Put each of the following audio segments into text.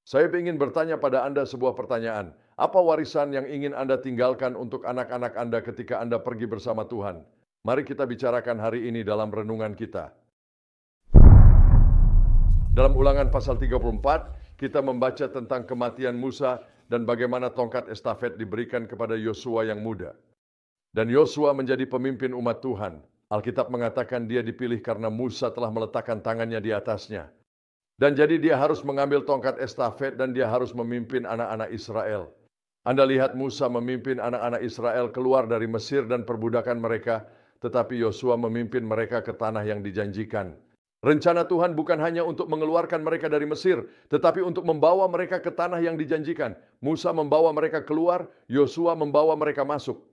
Saya ingin bertanya pada Anda sebuah pertanyaan. Apa warisan yang ingin Anda tinggalkan untuk anak-anak Anda ketika Anda pergi bersama Tuhan? Mari kita bicarakan hari ini dalam renungan kita. Dalam Ulangan pasal 34, kita membaca tentang kematian Musa dan bagaimana tongkat estafet diberikan kepada Yosua yang muda. Dan Yosua menjadi pemimpin umat Tuhan. Alkitab mengatakan dia dipilih karena Musa telah meletakkan tangannya di atasnya. Dan jadi dia harus mengambil tongkat estafet dan dia harus memimpin anak-anak Israel. Anda lihat Musa memimpin anak-anak Israel keluar dari Mesir dan perbudakan mereka, tetapi Yosua memimpin mereka ke tanah yang dijanjikan. Rencana Tuhan bukan hanya untuk mengeluarkan mereka dari Mesir, tetapi untuk membawa mereka ke tanah yang dijanjikan. Musa membawa mereka keluar, Yosua membawa mereka masuk.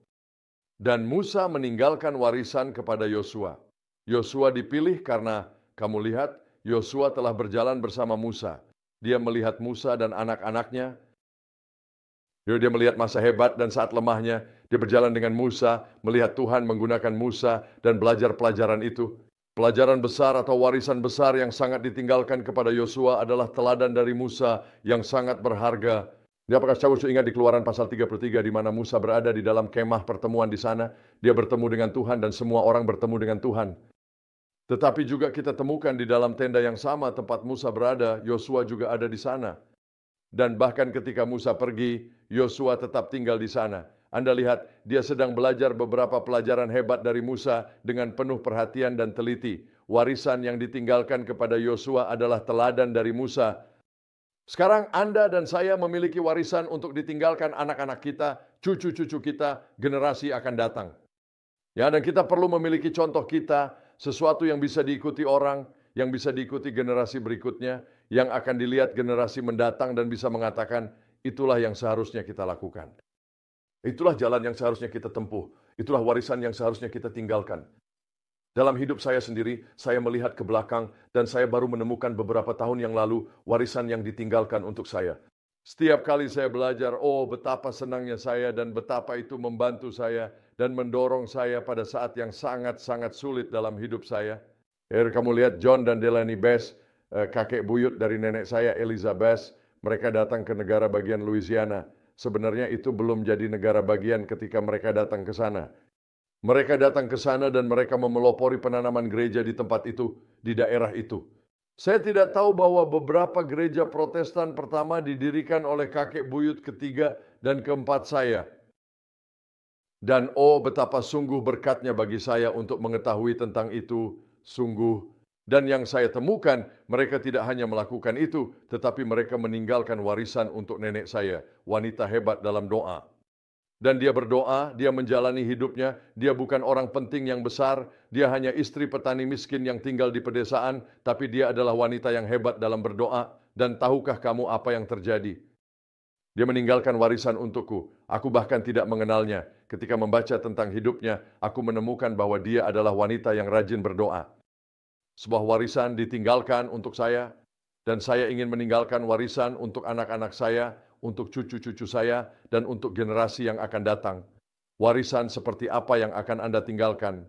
Dan Musa meninggalkan warisan kepada Yosua. Yosua dipilih karena kamu lihat, Yosua telah berjalan bersama Musa. Dia melihat Musa dan anak-anaknya. Dia melihat masa hebat dan saat lemahnya. Dia berjalan dengan Musa, melihat Tuhan menggunakan Musa dan belajar pelajaran itu. Pelajaran besar atau warisan besar yang sangat ditinggalkan kepada Yosua adalah teladan dari Musa yang sangat berharga. Apakah saudara ingat di Keluaran pasal 33 di mana Musa berada di dalam kemah pertemuan di sana? Dia bertemu dengan Tuhan dan semua orang bertemu dengan Tuhan. Tetapi juga kita temukan di dalam tenda yang sama tempat Musa berada, Yosua juga ada di sana. Dan bahkan ketika Musa pergi, Yosua tetap tinggal di sana. Anda lihat, dia sedang belajar beberapa pelajaran hebat dari Musa dengan penuh perhatian dan teliti. Warisan yang ditinggalkan kepada Yosua adalah teladan dari Musa. Sekarang Anda dan saya memiliki warisan untuk ditinggalkan anak-anak kita, cucu-cucu kita, generasi akan datang. Ya, dan kita perlu memiliki contoh kita, sesuatu yang bisa diikuti orang, yang bisa diikuti generasi berikutnya, yang akan dilihat generasi mendatang dan bisa mengatakan, itulah yang seharusnya kita lakukan. Itulah jalan yang seharusnya kita tempuh. Itulah warisan yang seharusnya kita tinggalkan. Dalam hidup saya sendiri, saya melihat ke belakang dan saya baru menemukan beberapa tahun yang lalu warisan yang ditinggalkan untuk saya. Setiap kali saya belajar, oh betapa senangnya saya dan betapa itu membantu saya dan mendorong saya pada saat yang sangat-sangat sulit dalam hidup saya. Kamu lihat John dan Delaney Bass, kakek buyut dari nenek saya Elizabeth, mereka datang ke negara bagian Louisiana. Sebenarnya itu belum jadi negara bagian ketika mereka datang ke sana. Mereka datang ke sana dan mereka memelopori penanaman gereja di tempat itu, di daerah itu. Saya tidak tahu bahwa beberapa gereja Protestan pertama didirikan oleh kakek buyut ketiga dan keempat saya. Dan oh betapa sungguh berkatnya bagi saya untuk mengetahui tentang itu, sungguh. Dan yang saya temukan, mereka tidak hanya melakukan itu, tetapi mereka meninggalkan warisan untuk nenek saya, wanita hebat dalam doa. Dan dia berdoa, dia menjalani hidupnya, dia bukan orang penting yang besar, dia hanya istri petani miskin yang tinggal di pedesaan, tapi dia adalah wanita yang hebat dalam berdoa, dan tahukah kamu apa yang terjadi? Dia meninggalkan warisan untukku, aku bahkan tidak mengenalnya. Ketika membaca tentang hidupnya, aku menemukan bahwa dia adalah wanita yang rajin berdoa. Sebuah warisan ditinggalkan untuk saya, dan saya ingin meninggalkan warisan untuk anak-anak saya, untuk cucu-cucu saya, dan untuk generasi yang akan datang. Warisan seperti apa yang akan Anda tinggalkan?